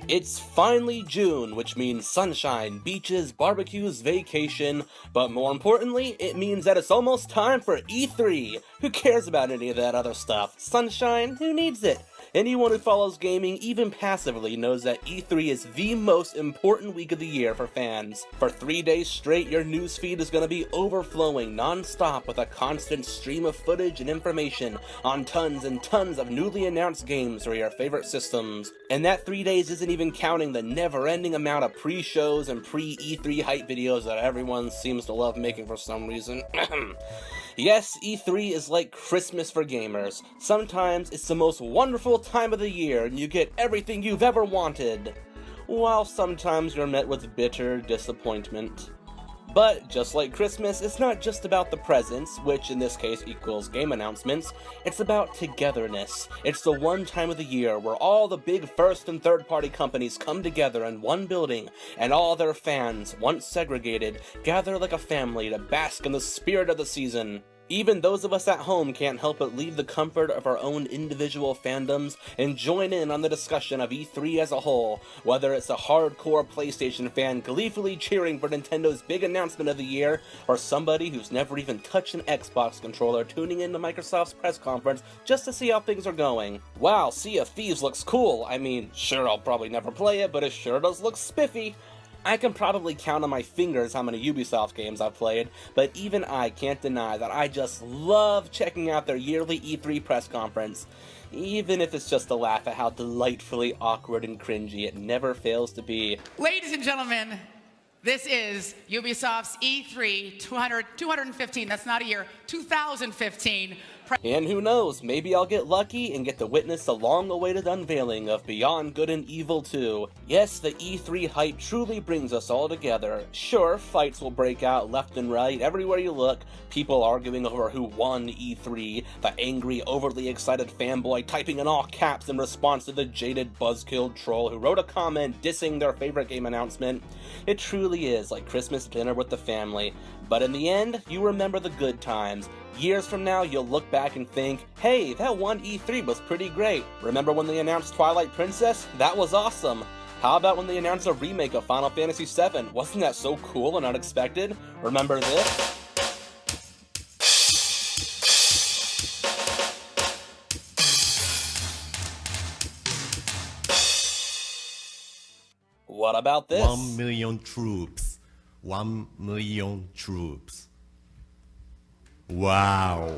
It's finally June, which means sunshine, beaches, barbecues, vacation, but more importantly, it means that it's almost time for E3! Who cares about any of that other stuff? Sunshine? Who needs it? Anyone who follows gaming, even passively, knows that E3 is the most important week of the year for fans. For 3 days straight, your newsfeed is going to be overflowing non-stop with a constant stream of footage and information on tons and tons of newly announced games for your favorite systems. And that 3 days isn't even counting the never-ending amount of pre-shows and pre-E3 hype videos that everyone seems to love making for some reason. Yes, E3 is like Christmas for gamers. Sometimes it's the most wonderful time of the year and you get everything you've ever wanted, while sometimes you're met with bitter disappointment. But just like Christmas, it's not just about the presents, which in this case equals game announcements, it's about togetherness. It's the one time of the year where all the big first and third party companies come together in one building, and all their fans, once segregated, gather like a family to bask in the spirit of the season. Even those of us at home can't help but leave the comfort of our own individual fandoms and join in on the discussion of E3 as a whole, whether it's a hardcore PlayStation fan gleefully cheering for Nintendo's big announcement of the year, or somebody who's never even touched an Xbox controller tuning into Microsoft's press conference just to see how things are going. Wow, Sea of Thieves looks cool. I mean, sure, I'll probably never play it, but it sure does look spiffy. I can probably count on my fingers how many Ubisoft games I've played, but even I can't deny that I just love checking out their yearly E3 press conference, even if it's just to laugh at how delightfully awkward and cringy it never fails to be. Ladies and gentlemen, this is Ubisoft's E3 215, that's not a year, 2015. And who knows, maybe I'll get lucky and get to witness the long-awaited unveiling of Beyond Good and Evil 2. Yes, the E3 hype truly brings us all together. Sure, fights will break out left and right, everywhere you look, people arguing over who won E3, the angry, overly excited fanboy typing in all caps in response to the jaded buzzkill troll who wrote a comment dissing their favorite game announcement. It truly is like Christmas dinner with the family, but in the end, you remember the good times. Years from now, you'll look back and think, hey, that one E3 was pretty great. Remember when they announced Twilight Princess? That was awesome. How about when they announced a remake of Final Fantasy VII? Wasn't that so cool and unexpected? Remember this? What about this? 1 million troops. 1 million troops. Wow.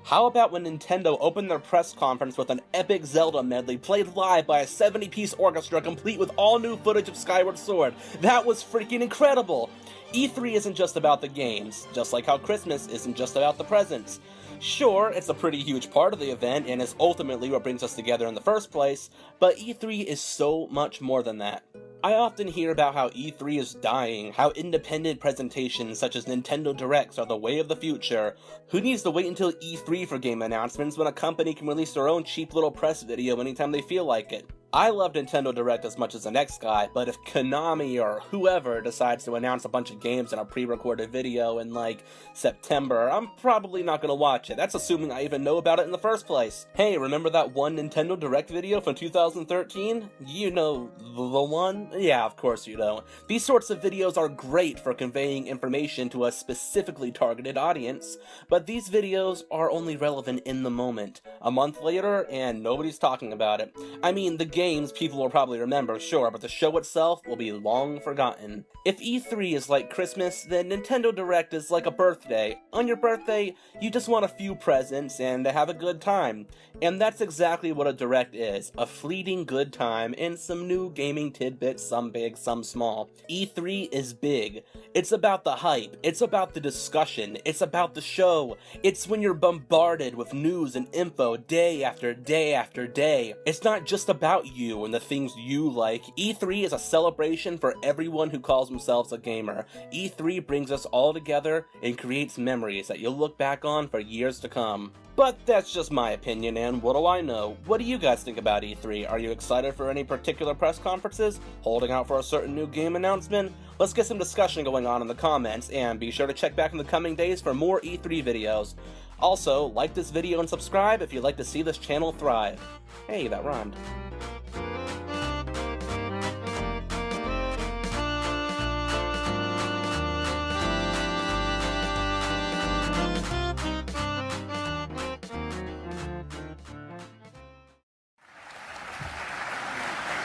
How about when Nintendo opened their press conference with an epic Zelda medley played live by a 70-piece orchestra complete with all new footage of Skyward Sword? That was freaking incredible! E3 isn't just about the games, just like how Christmas isn't just about the presents. Sure, it's a pretty huge part of the event and is ultimately what brings us together in the first place, but E3 is so much more than that. I often hear about how E3 is dying, how independent presentations such as Nintendo Directs are the way of the future. Who needs to wait until E3 for game announcements when a company can release their own cheap little press video anytime they feel like it? I love Nintendo Direct as much as the next guy, but if Konami or whoever decides to announce a bunch of games in a pre-recorded video in, like, September, I'm probably not gonna watch it. That's assuming I even know about it in the first place. Hey, remember that one Nintendo Direct video from 2013? You know the one? Yeah, of course you don't. These sorts of videos are great for conveying information to a specifically targeted audience, but these videos are only relevant in the moment. A month later, and nobody's talking about it. I mean, the games people will probably remember, sure, but the show itself will be long forgotten. If E3 is like Christmas, then Nintendo Direct is like a birthday. On your birthday, you just want a few presents and to have a good time. And that's exactly what a Direct is, a fleeting good time and some new gaming tidbits, some big, some small. E3 is big. It's about the hype, it's about the discussion, it's about the show. It's when you're bombarded with news and info day after day after day. It's not just about you and the things you like. E3 is a celebration for everyone who calls themselves a gamer. E3 brings us all together and creates memories that you'll look back on for years to come. But that's just my opinion, and what do I know? What do you guys think about E3? Are you excited for any particular press conferences? Holding out for a certain new game announcement? Let's get some discussion going on in the comments, and be sure to check back in the coming days for more E3 videos. Also, like this video and subscribe if you'd like to see this channel thrive. Hey, that rhymed.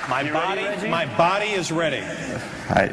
My body is ready. はい。